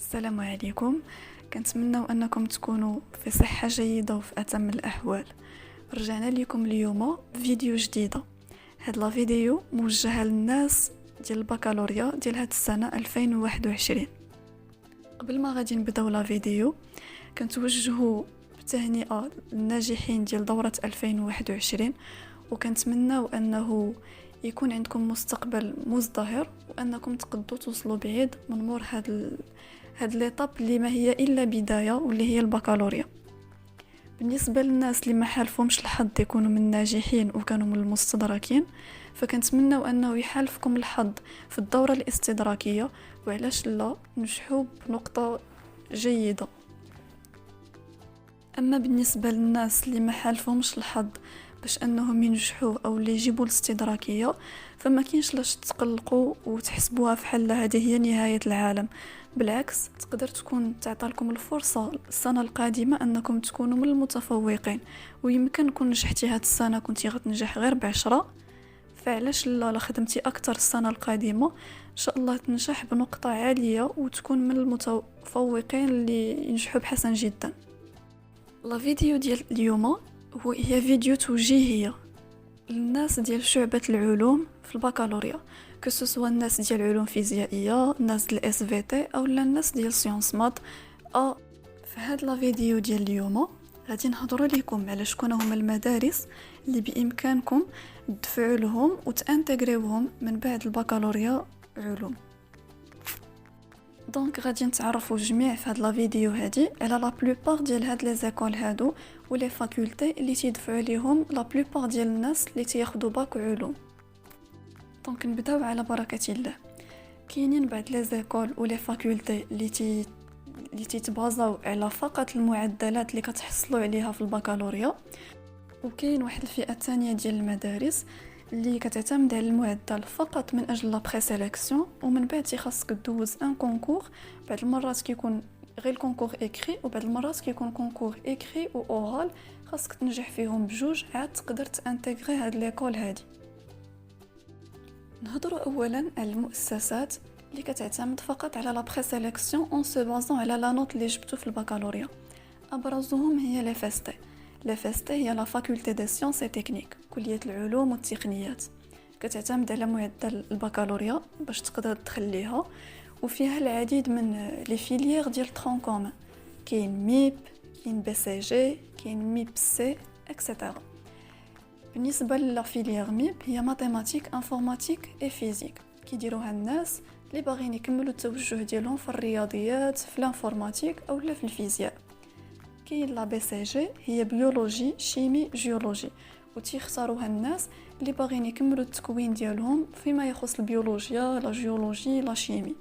السلام عليكم. كنتمنى انكم تكونوا في صحه جيده وفي اتم الاحوال. رجعنا لكم اليوم بفيديو جديده. هاد لا فيديو موجهه للناس ديال البكالوريا ديال هاد السنه 2021. قبل ما غادي نبداو لا فيديو كنتوجهوا بتهنئه للناجحين ديال دوره 2021 وكنتمناو انه يكون عندكم مستقبل مزدهر وانكم تقدروا توصلوا بعيد من مور هاد ليطاب اللي ما هي الا بدايه واللي هي البكالوريا. بالنسبه للناس اللي ما حالفهمش الحظ يكونوا من الناجحين وكانوا من المستدركين، فكنتمناو انه يحالفكم الحظ في الدوره الاستدراكيه وعلاش لا نجحوا بنقطه جيده. اما بالنسبه للناس اللي ما حالفهمش الحظ باش انهم ينجحوا او اللي يجيبوا الاستدراكيه، فما كاينش لاش تقلقوا وتحسبوها في حل هذه هي نهايه العالم. بالعكس، تقدر تكون تعطى لكم الفرصه السنه القادمه انكم تكونوا من المتفوقين، ويمكن كون نجحتي هاد السنه كنتي غتنجح غير ب10، فعلاش لا خدمتي اكثر السنه القادمه ان شاء الله تنجح بنقطه عاليه وتكون من المتفوقين اللي ينجحوا بحسن جدا. لا فيديو ديال اليوم هي فيديو توجيهية للناس ديال شعبة العلوم في البكالوريا، كسوسوا الناس ديال علوم فيزيائية، الناس ديال اس في تي او الناس ديال سيونس مات. في هاد لا فيديو ديال اليوم غادي نهضروا لكم على شكون هما المدارس اللي بامكانكم تدفعوا لهم وتانتغريوهم من بعد البكالوريا علوم. دونك غادي نتعرفوا جميع في هاد لا فيديو هادي على لا بلوبار ديال هاد لي زيكول هادو ولي فاكولتي اللي تيدفعوا ليهم لا بلوبار ديال الناس اللي تياخذوا باك علوم. دونك نبداو على بركه الله. كاينين بعض لي زيكول ولي فاكولتي اللي تيتبازاو على فقط المعدلات اللي كتحصلوا عليها في البكالوريا، وكاين واحد الفئه الثانيه ديال المدارس اللي كتعتمد على المعدل فقط من اجل لا بري سيليكسيون، ومن بعد خاصك دوز ان كونكور. بعض المرات كيكون غير الكونكور اكري وبعض المرات كيكون كونكور اكري و اورال، خاصك تنجح فيهم بجوج عاد تقدر تانتغري هاد ليكول هادي. نهضروا اولا على المؤسسات اللي كتعتمد فقط على لا بري سيليكسيون اون سو بازون على لا نوت اللي جبتو في البكالوريا. ابرزهم هي لي فاستي. لي فاستي هي لا فاكولتي دي سيونس اي تكنيك، كليه العلوم والتقنيات، كتعتمد على معدل البكالوريا باش تقدر تدخليها، وفيها العديد من لي فيليير ديال ترون كومون. كاين ميب، كاين بي سي جي، كاين ميب سي اكسيتيرا. بالنسبه للا فيليير ميب هي ماتيماتيك انفورماتيك اي فيزيك، كيديروها الناس اللي باغيين يكملوا التوجه ديالهم في الرياضيات، في الانفورماتيك اولا في الفيزياء. كاين لا بي سي جي هي بيولوجي شيمي جيولوجي، وتيختاروها الناس اللي باغيين يكملوا التكوين ديالهم فيما يخص البيولوجيا، لا جيولوجي، لا شيمي.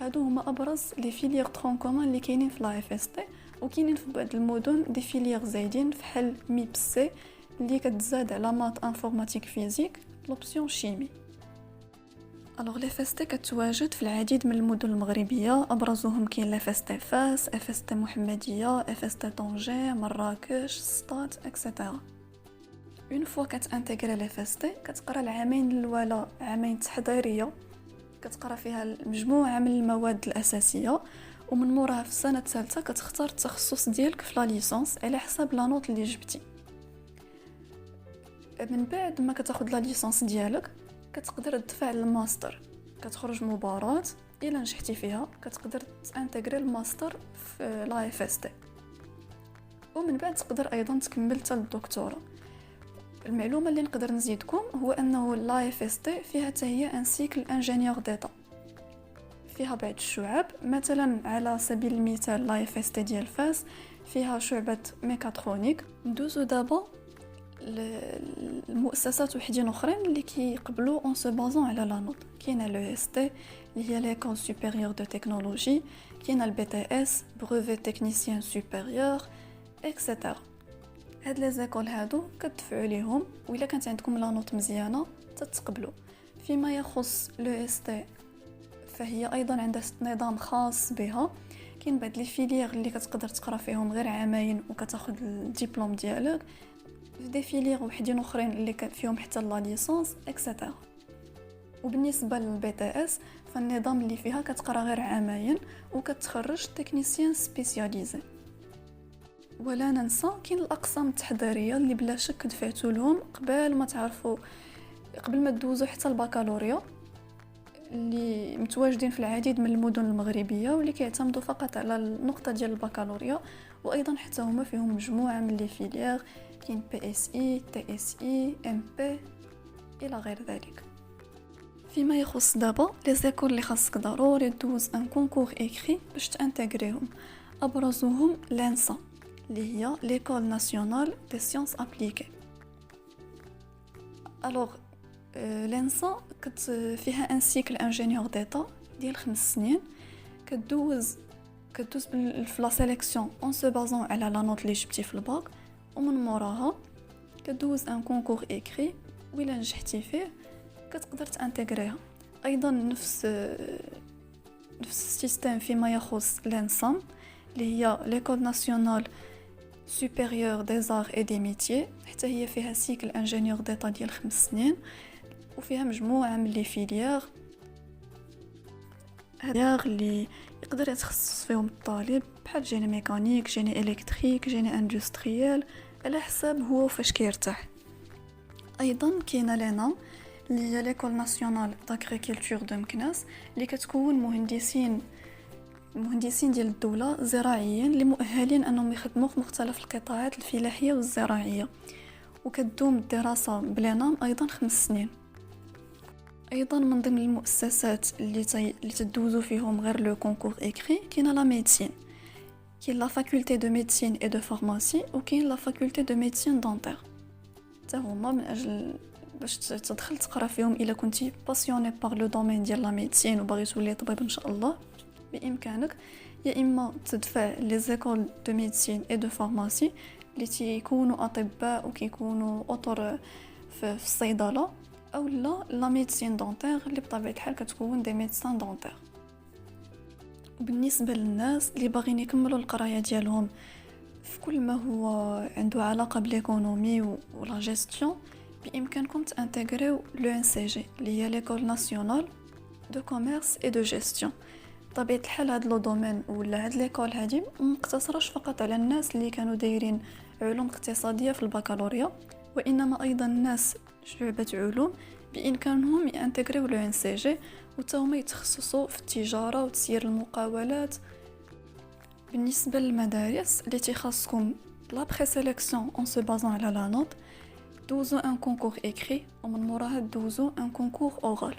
هادو هما ابرز لي فيليير ترون كومون اللي كاينين في لا اف اس تي، وكاينين في بعض المدن دي فيليير زايدين فحال ميب سي اللي كتزاد على مات انفورماتيك فيزيك لوبسيون شيمي. الوغ لي فاستي كتواجد في العديد من المدن المغربيه، ابرزهم كاين لي فاستي فاس، اف اس تي محمديه، اف اس تي طنجة، مراكش، سطات اكسيتيرا. اون فوا كتانتغري لي فاستي كتقرا العامين الاولى عامين تحضيريه كتقرا فيها مجموعه من المواد الاساسيه، ومن موراها في السنه الثالثه كتختار التخصص ديالك في لا ليسانس على حساب لا نوت اللي جبتي. من بعد ما كتاخذ لا ليسانس ديالك كتقدر تدفع للماستر، كتخرج مباراة الى نجحتي فيها كتقدر تانتغري الماستر في لا اف اس تي، ومن بعد تقدر ايضا تكمل حتى الدكتوراه. المعلومه اللي نقدر نزيدكم هو انه لا اف اس تي فيها حتى هي ان سيكل انجينيور ديتا، فيها بعض الشعب. مثلا على سبيل المثال لا اف اس تي ديال فاس فيها شعبه ميكاترونيك. ندوزو دابا المؤسسات وحدين اخرين اللي كيقبلوا اون سو بازون على لا نوت. كاينه لو اس تي اللي هي ليكول سوبيريور دو تكنولوجي، كاينه البي تي اس بروفي تكنيسيان سوبيريور اكسيتيرا. هاد لي زيكول هادو كتدفعوا ليهم، وإلا كانت عندكم لا نوت مزيانه تتقبلوا. فيما يخص لو اس تي فهي ايضا عندها نظام خاص بها. كاين بعض لي فيليير اللي كتقدر تقرا فيهم غير عامين وكتاخذ الدبلوم ديالك، في دي فيليير وحدين اخرين اللي فيهم حتى لا ليسانس اكسيتيرا. وبالنسبه للبي تي اس فالنظام اللي فيها كتقرا غير عامين وكتخرج تكنيسيان سبيسياليزي. ولا ننسى كاين الاقسام التحضيريه اللي بلا شك دفعتوا لهم قبل ما تعرفوا، قبل ما تدوزوا حتى البكالوريا، اللي متواجدين في العديد من المدن المغربيه واللي كيعتمدوا فقط على النقطه ديال البكالوريا. وايضا حتى هما فيهم مجموعه من لي فيليير، كاين بي اس اي، تي اس اي، ام بي الى غير ذلك. فيما يخص دابا لي زيكول اللي خاصك ضروري دوز ان كونكور اكري باش تانتيغريهم، ابرزهم لانسا اللي هي ليكول ناسيونال دي سيونس ابليكي. الوغ لانسا فيها ان سيكل انجينيور ديتا ديال 5 سنين، كدوز في لا سيليكسيون اون سو بازون على لا نوت اللي جبتي في الباك، ومن موراها كدوز ان كونكور اكري وإلا نجحتي فيه كتقدر تانتيغريها. ايضا نفس السيستم فيما يخص لانسام اللي هي ليكول ناسيونال سوبيريور دي زار اي دي ميتيي، حتى هي فيها سيكل انجينيور ديتا ديال 5 سنين وفيها مجموعه من لي فيليير اللي يقدر يتخصص فيهم الطالب، بحال جيني ميكانيك، جيني الكتريك، جيني اندستريال، على حساب هو فاش كيرتاح. ايضا كاينه لينا اللي هي ليكول ناسيونال داغريكولتور دو مكناس اللي كتكون مهندسين ديال الدوله زراعيين اللي مؤهلين انهم يخدموا في مختلف القطاعات الفلاحيه والزراعيه، وكتدوم الدراسه بلينام ايضا 5 سنين. ايضا من ضمن المؤسسات اللي تدوزو فيهم غير لو كونكور اكري كاينه لا ميديسين، كاين لا فاكولتي دو ميديسين اي دو فارماسي، وكاين لا فاكولتي دو ميديسين دونتير. حتى هما من اجل باش تدخل تقرا فيهم الا كنتي باسيوني بار لو دومين ديال لا ميديسين وباغي تولي طبيب ان شاء الله، بامكانك يا اما تدفع لي زيكول دو ميديسين اي دو فارماسي اللي تيكونوا اطباء وكيكونوا اطر في الصيدله، او لا ميديسين دونتير اللي بطبيعه الحال كتكون دي ميدسان دونتير. بالنسبه للناس اللي باغيين يكملوا القرايه ديالهم في كل ما هو عنده علاقه بالايكونومي ولا جيستيون، بامكانكم تانتيغريو لو ان سي جي اللي هي ليكول ناسيونال دو كوميرس اي دو جيستيون. طبيعه الحال هاد لو دومين ولا هاد ليكول هادي مقتصرش فقط على الناس اللي كانوا دايرين علوم اقتصاديه في البكالوريا، وانما ايضا الناس شعبة علوم بامكانهم يانتيغريو لو ان سي جي وتاهما يتخصصوا في التجاره وتسيير المقاولات. بالنسبه للمدارس اللي تخصكم لا بري سيليكسيون اون سو بازون على لا نوت، دوزو ان كونكور اكري ومن موراها دوزو ان كونكور اورال.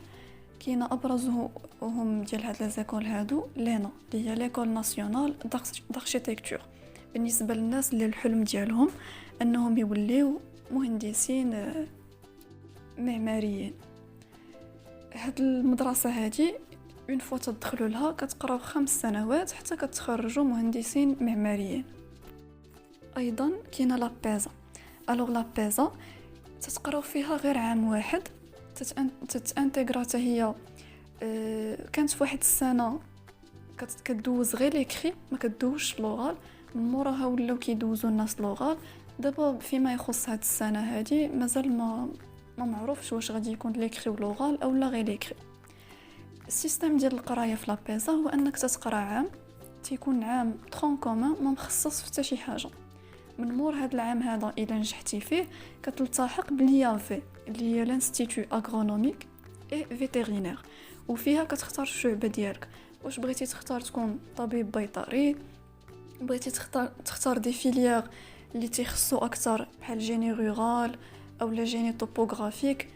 كاينه ابرزهم ديال هاد لي زيكول هادو لينا اللي هي ليكول ناسيونال داركتيكتور. بالنسبه للناس اللي الحلم ديالهم انهم يوليو مهندسين معماريين، هاد المدرسه هادي اون فوا تدخلوا لها كتقراو 5 سنوات حتى كتخرجوا مهندسين معماريين. ايضا كاينه لابيزا. الوغ لابيزا تتقراو فيها غير عام واحد، تتانتيغرا حتى هي كانت في واحد السنه كدوز غير ليكري ما كدوزش لوغال، من موراها ولاو كيدوزو الناس لوغال. دابا فيما يخص هاد السنه هادي مازال ما معروفش واش غادي يكون ليكري ولوغال او لا غير ليكري. السيستم ديال القرايه في لابيزا هو انك تتقرا عام، تيكون عام ترون كومون ما مخصص في حتى شي حاجه. من مور هاد العام هذا الا نجحتي فيه كتلتحق باليافي اللي هي لانستيتو اغرونوميك اي فيتيرينير، وفيها كتختار الشعبه ديالك، واش بغيتي تختار تكون طبيب بيطري، بغيتي تختار دي فيليير اللي تيخصو اكثر بحال جيني رورال او لا جيني توبوغرافيك.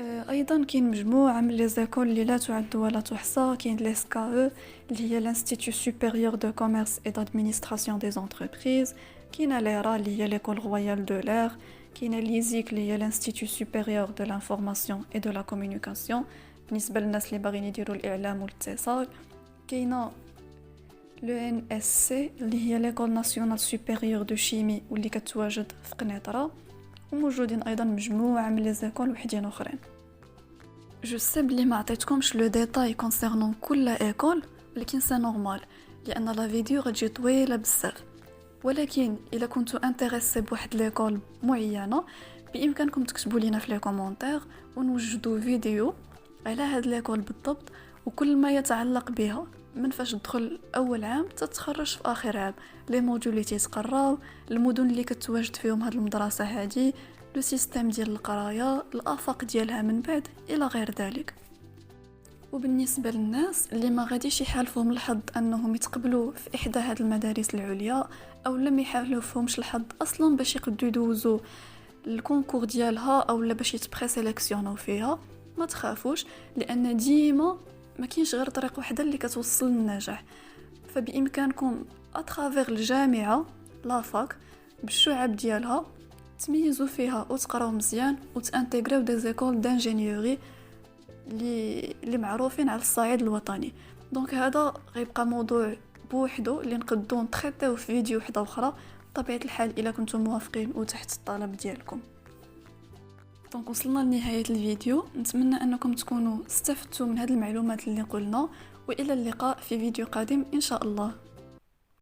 ايضا كاين مجموعه من لي زيكول اللي لا تعد ولا تحصى. كاين لسكا اللي هي لانستيتو سوبيريور دو كوميرس اي دادمينستراسيون دي زونتربريز، كاين ليرا اللي هي ليكول رويال دو لير، كاين ليزيك اللي هي لانستيتو سوبيريور دو لانفورماسيون اي دو لا كومونيكاسيون بالنسبه للناس اللي باغيين يديروا الاعلام والاتصال. كاينه لو ان اس سي اللي هي ليكول ناسيونال سوبيريور دو شيمي واللي كتواجد في قنيطره، وموجودين ايضا مجموعه من لي زيكول وحدين اخرين. جو سي بلي ما عطيتكمش لو ديتاي كونسيرنون كل ايكول، ولكن سي نورمال لان لا فيديو غتجي طويله بزاف. ولكن الا كنتو انتريسي بواحد ليكول معينه بامكانكم تكتبوا لينا في لي كومونتير ونوجدوا فيديو على هاد ليكول بالضبط، وكل ما يتعلق بها من فاش تدخل اول عام تتخرج في اخر عام، لي موديول اللي تيتقراو، المدن اللي كتواجد فيهم هاد المدرسه هادي، لو سيستيم ديال القرايه، الافاق ديالها من بعد الى غير ذلك. وبالنسبه للناس اللي ما غاديش يحالفهم الحظ انهم يتقبلوا في احدى هاد المدارس العليا، او لم يحالفهمش الحظ اصلا باش يقدروا يدوزوا الكونكور ديالها او لا باش يتبريسيليكسيونو فيها، ما تخافوش، لان ديما ما كاينش غير طريق واحده اللي كتوصل للنجاح. فبامكانكم اترافير الجامعه لافاك بالشعب ديالها تميزوا فيها وتقراو مزيان وتانتيغريو دي زيكول دانجينيوري اللي معروفين على الصعيد الوطني. دونك هذا غيبقى موضوع بوحدو اللي نقدو نتريطيو في فيديو وحده اخرى بطبيعه الحال الا كنتم موافقين وتحت الطلب ديالكم. دونك وصلنا لنهايه الفيديو، نتمنى انكم تكونوا استفدتوا من هذه المعلومات اللي قلنا، والى اللقاء في فيديو قادم ان شاء الله.